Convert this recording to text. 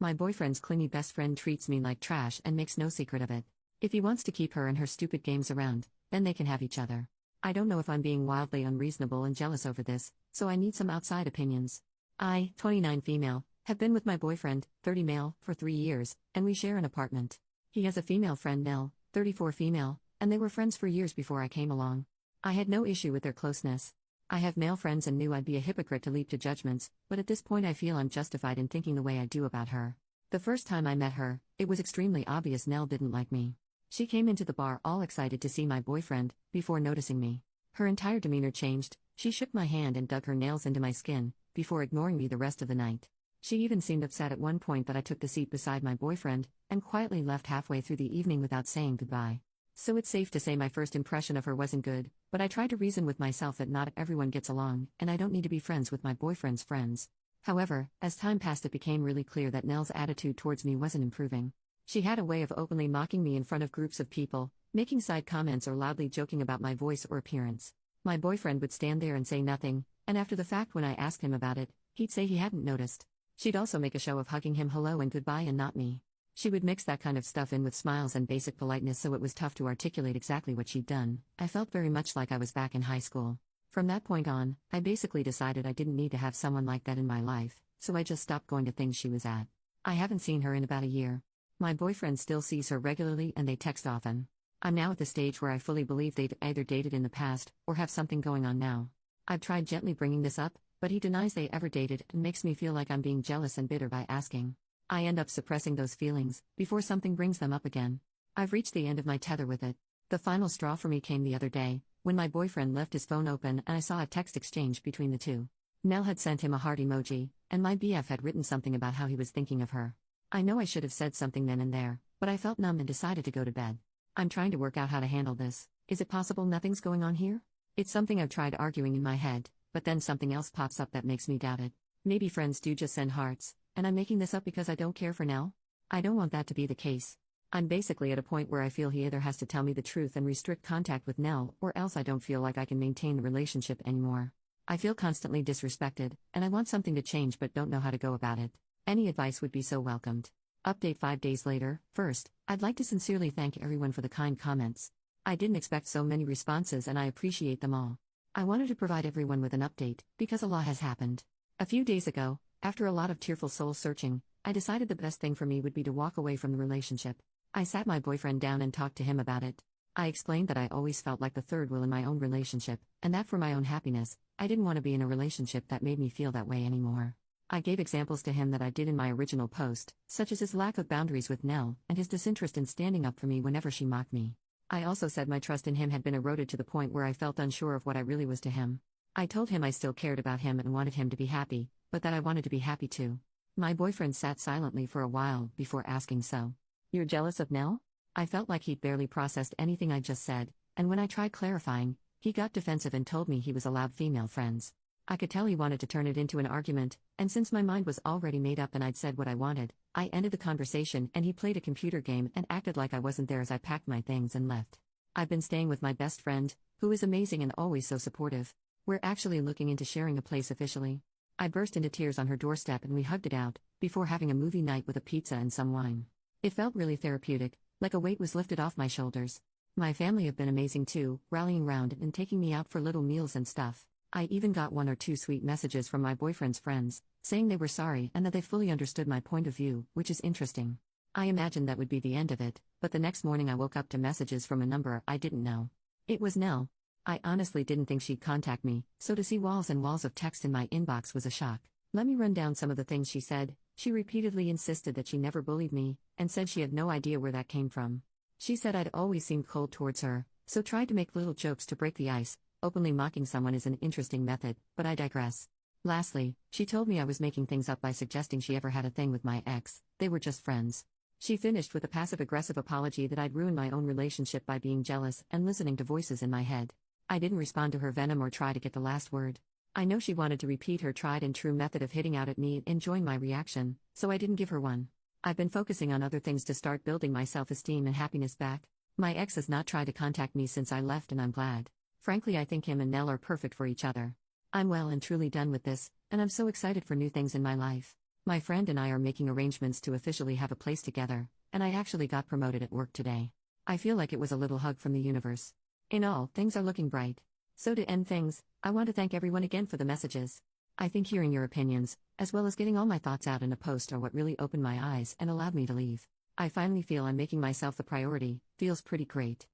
My boyfriend's clingy best friend treats me like trash and makes no secret of it. If he wants to keep her and her stupid games around, then they can have each other. I don't know if I'm being wildly unreasonable and jealous over this, so I need some outside opinions. I, 29 female, have been with my boyfriend, 30 male, for 3 years, and we share an apartment. He has a female friend Nell, 34 female, and they were friends for years before I came along. I had no issue with their closeness. I have male friends and knew I'd be a hypocrite to leap to judgments, but at this point I feel I'm justified in thinking the way I do about her. The first time I met her, it was extremely obvious Nell didn't like me. She came into the bar all excited to see my boyfriend, before noticing me. Her entire demeanor changed, she shook my hand and dug her nails into my skin, before ignoring me the rest of the night. She even seemed upset at one point that I took the seat beside my boyfriend, and quietly left halfway through the evening without saying goodbye. So it's safe to say my first impression of her wasn't good, but I tried to reason with myself that not everyone gets along, and I don't need to be friends with my boyfriend's friends. However, as time passed it became really clear that Nell's attitude towards me wasn't improving. She had a way of openly mocking me in front of groups of people, making side comments or loudly joking about my voice or appearance. My boyfriend would stand there and say nothing, and after the fact when I asked him about it, he'd say he hadn't noticed. She'd also make a show of hugging him hello and goodbye and not me. She would mix that kind of stuff in with smiles and basic politeness, so it was tough to articulate exactly what she'd done. I felt very much like I was back in high school. From that point on, I basically decided I didn't need to have someone like that in my life, so I just stopped going to things she was at. I haven't seen her in about a year. My boyfriend still sees her regularly and they text often. I'm now at the stage where I fully believe they've either dated in the past, or have something going on now. I've tried gently bringing this up, but he denies they ever dated and makes me feel like I'm being jealous and bitter by asking. I end up suppressing those feelings, before something brings them up again. I've reached the end of my tether with it. The final straw for me came the other day, when my boyfriend left his phone open and I saw a text exchange between the two. Nell had sent him a heart emoji, and my BF had written something about how he was thinking of her. I know I should have said something then and there, but I felt numb and decided to go to bed. I'm trying to work out how to handle this. Is it possible nothing's going on here? It's something I've tried arguing in my head, but then something else pops up that makes me doubt it. Maybe friends do just send hearts, and I'm making this up because I don't care for Nell? I don't want that to be the case. I'm basically at a point where I feel he either has to tell me the truth and restrict contact with Nell, or else I don't feel like I can maintain the relationship anymore. I feel constantly disrespected, and I want something to change but don't know how to go about it. Any advice would be so welcomed. Update 5 days later. First, I'd like to sincerely thank everyone for the kind comments. I didn't expect so many responses and I appreciate them all. I wanted to provide everyone with an update, because a lot has happened. A few days ago, after a lot of tearful soul searching, I decided the best thing for me would be to walk away from the relationship. I sat my boyfriend down and talked to him about it. I explained that I always felt like the third wheel in my own relationship, and that for my own happiness, I didn't want to be in a relationship that made me feel that way anymore. I gave examples to him that I did in my original post, such as his lack of boundaries with Nell, and his disinterest in standing up for me whenever she mocked me. I also said my trust in him had been eroded to the point where I felt unsure of what I really was to him. I told him I still cared about him and wanted him to be happy, but that I wanted to be happy too. My boyfriend sat silently for a while before asking, "So, you're jealous of Nell?" I felt like he'd barely processed anything I just said, and when I tried clarifying, he got defensive and told me he was allowed female friends. I could tell he wanted to turn it into an argument, and since my mind was already made up and I'd said what I wanted, I ended the conversation and he played a computer game and acted like I wasn't there as I packed my things and left. I've been staying with my best friend, who is amazing and always so supportive. We're actually looking into sharing a place officially. I burst into tears on her doorstep and we hugged it out, before having a movie night with a pizza and some wine. It felt really therapeutic, like a weight was lifted off my shoulders. My family have been amazing too, rallying round and taking me out for little meals and stuff. I even got 1 or 2 sweet messages from my boyfriend's friends, saying they were sorry and that they fully understood my point of view, which is interesting. I imagined that would be the end of it, but the next morning I woke up to messages from a number I didn't know. It was Nell. I honestly didn't think she'd contact me, so to see walls and walls of text in my inbox was a shock. Let me run down some of the things she said. She repeatedly insisted that she never bullied me, and said she had no idea where that came from. She said I'd always seemed cold towards her, so tried to make little jokes to break the ice. Openly mocking someone is an interesting method, but I digress. Lastly, she told me I was making things up by suggesting she ever had a thing with my ex. They were just friends. She finished with a passive-aggressive apology that I'd ruined my own relationship by being jealous and listening to voices in my head. I didn't respond to her venom or try to get the last word. I know she wanted to repeat her tried-and-true method of hitting out at me and enjoying my reaction, so I didn't give her one. I've been focusing on other things to start building my self-esteem and happiness back. My ex has not tried to contact me since I left and I'm glad. Frankly, I think him and Nell are perfect for each other. I'm well and truly done with this, and I'm so excited for new things in my life. My friend and I are making arrangements to officially have a place together, and I actually got promoted at work today. I feel like it was a little hug from the universe. In all, things are looking bright. So to end things, I want to thank everyone again for the messages. I think hearing your opinions, as well as getting all my thoughts out in a post, are what really opened my eyes and allowed me to leave. I finally feel I'm making myself the priority, feels pretty great.